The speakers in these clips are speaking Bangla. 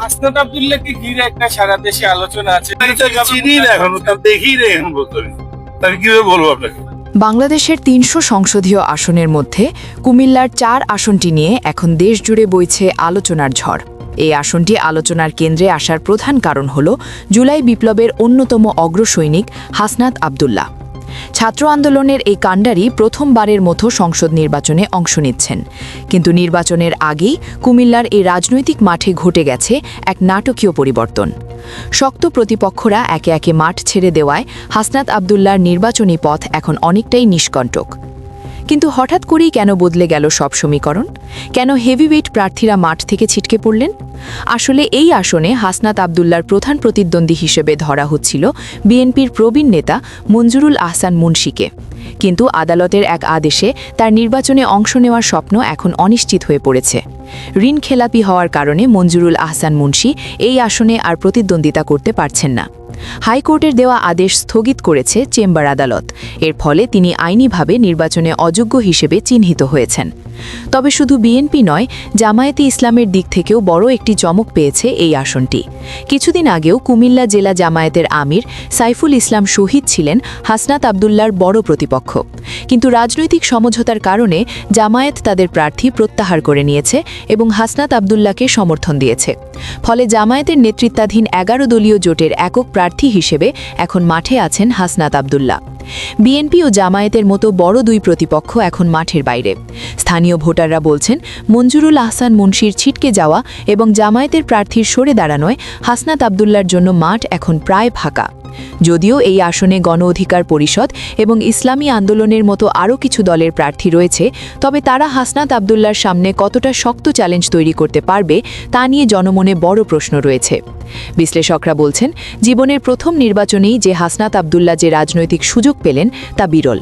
হাসনাত আব্দুল্লাহকে ঘিরে একটা সারা দেশে আলোচনা আছে। চিনি না এখন, তার দেখি না এখন বলতে আমি কিভাবে বলবো আপনাকে। বাংলাদেশের ৩০০ সংসদীয় আসনের মধ্যে কুমিল্লার ৪ আসনটি নিয়ে এখন দেশজুড়ে বইছে আলোচনার ঝড়। এই আসনটি আলোচনার কেন্দ্রে আসার প্রধান কারণ হল জুলাই বিপ্লবের অন্যতম অগ্রসৈনিক হাসনাত আব্দুল্লাহ। ছাত্র আন্দোলনের এই কাণ্ডারি প্রথমবারের মতো সংসদ নির্বাচনে অংশ নিচ্ছেন। কিন্তু নির্বাচনের আগেই কুমিল্লার এই রাজনৈতিক মাঠে ঘটে গেছে এক নাটকীয় পরিবর্তন। শক্ত প্রতিপক্ষরা একে একে মাঠ ছেড়ে দেওয়ায় হাসনাত আব্দুল্লাহর নির্বাচনী পথ এখন অনেকটাই নিষ্কণ্টক। কিন্তু হঠাৎ করেই কেন বদলে গেল সব সমীকরণ? কেন হেভিওয়েট প্রার্থীরা মাঠ থেকে ছিটকে পড়লেন? আসলে এই আসনে হাসনাত আব্দুল্লাহর প্রধান প্রতিদ্বন্দ্বী হিসেবে ধরা হচ্ছিল বিএনপির প্রবীণ নেতা মঞ্জুরুল আহসান মুন্সিকে। কিন্তু আদালতের এক আদেশে তার নির্বাচনে অংশ নেওয়ার স্বপ্ন এখন অনিশ্চিত হয়ে পড়েছে। ঋণ খেলাপি হওয়ার কারণে মঞ্জুরুল আহসান মুন্সি এই আসনে আর প্রতিদ্বন্দ্বিতা করতে পারছেন না। হাইকোর্টের দেওয়া আদেশ স্থগিত করেছে চেম্বার আদালত। এর ফলে তিনি আইনিভাবে নির্বাচনে অযোগ্য হিসেবে চিহ্নিত হয়েছেন। তবে শুধু বিএনপি নয়, জামায়াতে ইসলামের দিক থেকেও বড় একটি চমক পেয়েছে এই আসনটি। কিছুদিন আগেও কুমিল্লা জেলা জামায়াতের আমির সাইফুল ইসলাম শহীদ ছিলেন হাসনাত আব্দুল্লাহর বড় প্রতিপক্ষ। কিন্তু রাজনৈতিক সমঝোতার কারণে জামায়াত তাদের প্রার্থী প্রত্যাহার করে নিয়েছে এবং হাসনাত আব্দুল্লাহকে সমর্থন দিয়েছে। ফলে জামায়াতের নেতৃত্বাধীন ১১ দলীয় জোটের একক প্রার্থী হিসেবে এখন মাঠে আছেন হাসনাত আব্দুল্লাহ। বিএনপি ও জামায়াতের মতো বড় দুই প্রতিপক্ষ এখন মাঠের বাইরে। স্থানীয় ভোটাররা বলছেন, মঞ্জুরুল আহসান মুন্সির ছিটকে যাওয়া এবং জামায়াতের প্রার্থীর সরে দাঁড়ানোয় হাসনাত আব্দুল্লাহর জন্য মাঠ এখন প্রায় ফাঁকা। যদিও এই আসনে গণ অধিকার পরিষদ এবং ইসলামী আন্দোলনের মতো আরও কিছু দলের প্রার্থী রয়েছে, তবে তারা হাসনাত আব্দুল্লাহর সামনে কতটা শক্ত চ্যালেঞ্জ তৈরি করতে পারবে তা নিয়ে জনমনে বড় প্রশ্ন রয়েছে। বিশ্লেষকরা বলছেন, জীবনের প্রথম নির্বাচনেই যে হাসনাত আব্দুল্লাহ যে রাজনৈতিক সুযোগ পেলেন তা বিরল।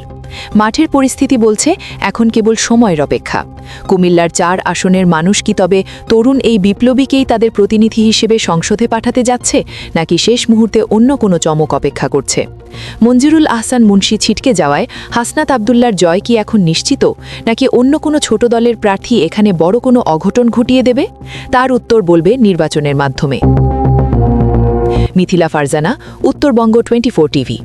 মাঠের পরিস্থিতি বলছে এখন কেবল সময়ের অপেক্ষা। কুমিল্লার ৪ আসনের মানুষ কি তবে তরুণ এই বিপ্লবীকেই তাদের প্রতিনিধি হিসেবে সংসদে পাঠাতে যাচ্ছে, নাকি শেষ মুহূর্তে অন্য কোনো চমক অপেক্ষা করছে? মঞ্জুরুল আহসান মুন্সি ছিটকে যাওয়ায় হাসনাত আব্দুল্লাহর জয় কি এখন নিশ্চিত, নাকি অন্য কোনো ছোট দলের প্রার্থী এখানে বড় কোনো অঘটন ঘটিয়ে দেবে? তার উত্তর বলবে নির্বাচনের মাধ্যমে। মিথিলা ফারজানা, উত্তরবঙ্গ 24 টিভি।